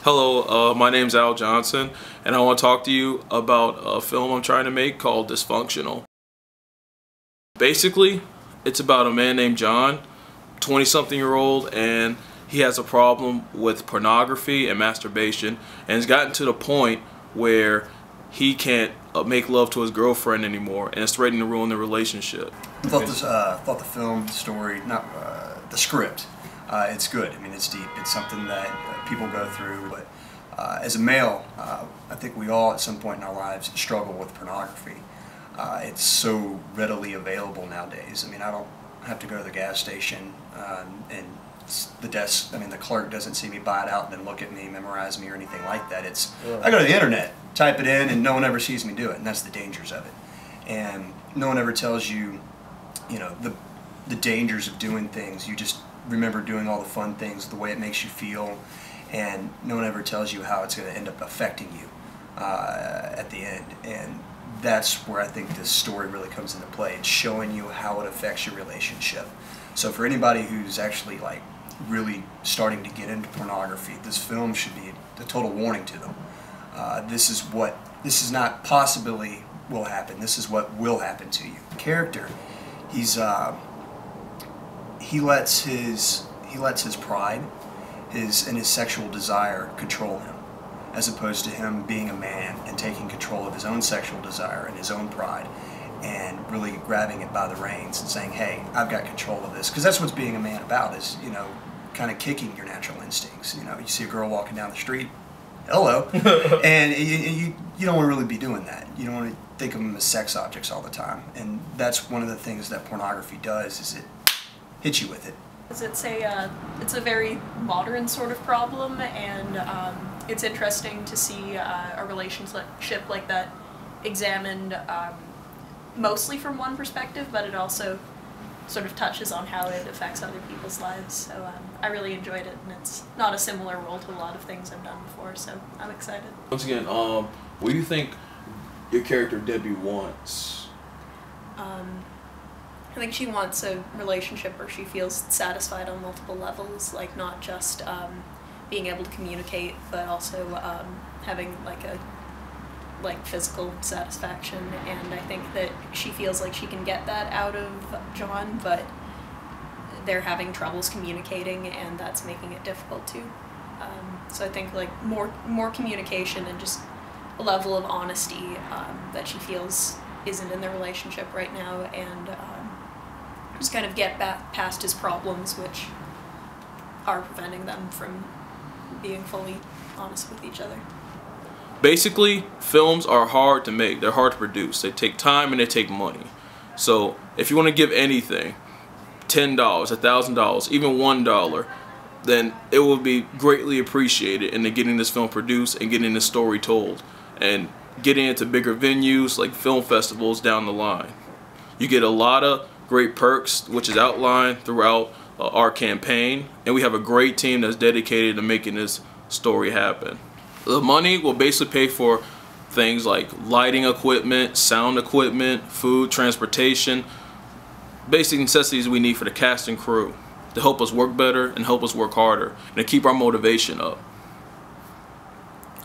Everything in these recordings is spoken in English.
Hello, my name's Al Johnson, and I want to talk to you about a film I'm trying to make called Dysfunctional. Basically, it's about a man named John, 20-something-year-old, and he has a problem with pornography and masturbation, and it's gotten to the point where he can't make love to his girlfriend anymore, and it's threatening to ruin the relationship. I thought the film story, not the script, it's good. I mean, it's deep. It's something that people go through. But as a male, I think we all at some point in our lives struggle with pornography. It's so readily available nowadays. I mean, I don't have to go to the gas station and the clerk doesn't see me buy it out and then look at me, memorize me, or anything like that. I go to the internet, type it in, and no one ever sees me do it, and that's the dangers of it. And no one ever tells you, the dangers of doing things. You just remember doing all the fun things, the way it makes you feel, and no one ever tells you how it's going to end up affecting you at the end. And that's where I think this story really comes into play. It's showing you how it affects your relationship. So for anybody who's actually really starting to get into pornography, this film should be a total warning to them. This is not possibly will happen. This is what will happen to you. The character, he lets his pride, and his sexual desire control him, as opposed to him being a man and taking control of his own sexual desire and his own pride, and really grabbing it by the reins and saying, "Hey, I've got control of this." Because that's what's being a man about, is kind of kicking your natural instincts. You see a girl walking down the street, hello, and you don't want to really be doing that. You don't want to think of them as sex objects all the time, and that's one of the things that pornography does, is it hits you with it. It's a very modern sort of problem, and it's interesting to see a relationship like that examined mostly from one perspective, but it also sort of touches on how it affects other people's lives. So I really enjoyed it, and it's not a similar role to a lot of things I've done before, so I'm excited. Once again, what do you think your character Debbie wants? I think she wants a relationship where she feels satisfied on multiple levels, not just being able to communicate, but also having a physical satisfaction. And I think that she feels like she can get that out of John, but they're having troubles communicating, and that's making it difficult too. So I think more communication and just a level of honesty that she feels isn't in the relationship right now, and just kind of get back past his problems, which are preventing them from being fully honest with each other. Basically, films are hard to make. They're hard to produce. They take time and they take money. So if you want to give anything, $10, $1,000, even $1, then it will be greatly appreciated in getting this film produced and getting this story told, and getting into bigger venues like film festivals down the line. You get a lot of great perks, which is outlined throughout our campaign, and we have a great team that's dedicated to making this story happen. The money will basically pay for things like lighting equipment, sound equipment, food, transportation, basic necessities we need for the cast and crew to help us work better and help us work harder and to keep our motivation up.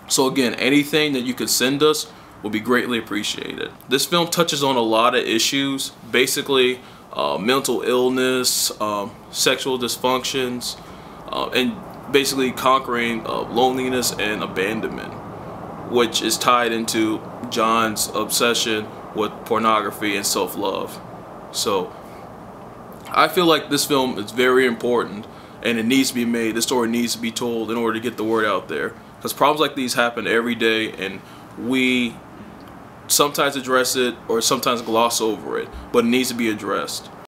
So again, anything that you could send us will be greatly appreciated. This film touches on a lot of issues, basically mental illness, sexual dysfunctions, and basically conquering loneliness and abandonment, which is tied into John's obsession with pornography and self-love. So I feel like this film is very important, and it needs to be made. This story needs to be told in order to get the word out there, because problems like these happen every day, and we sometimes address it or sometimes gloss over it, but it needs to be addressed.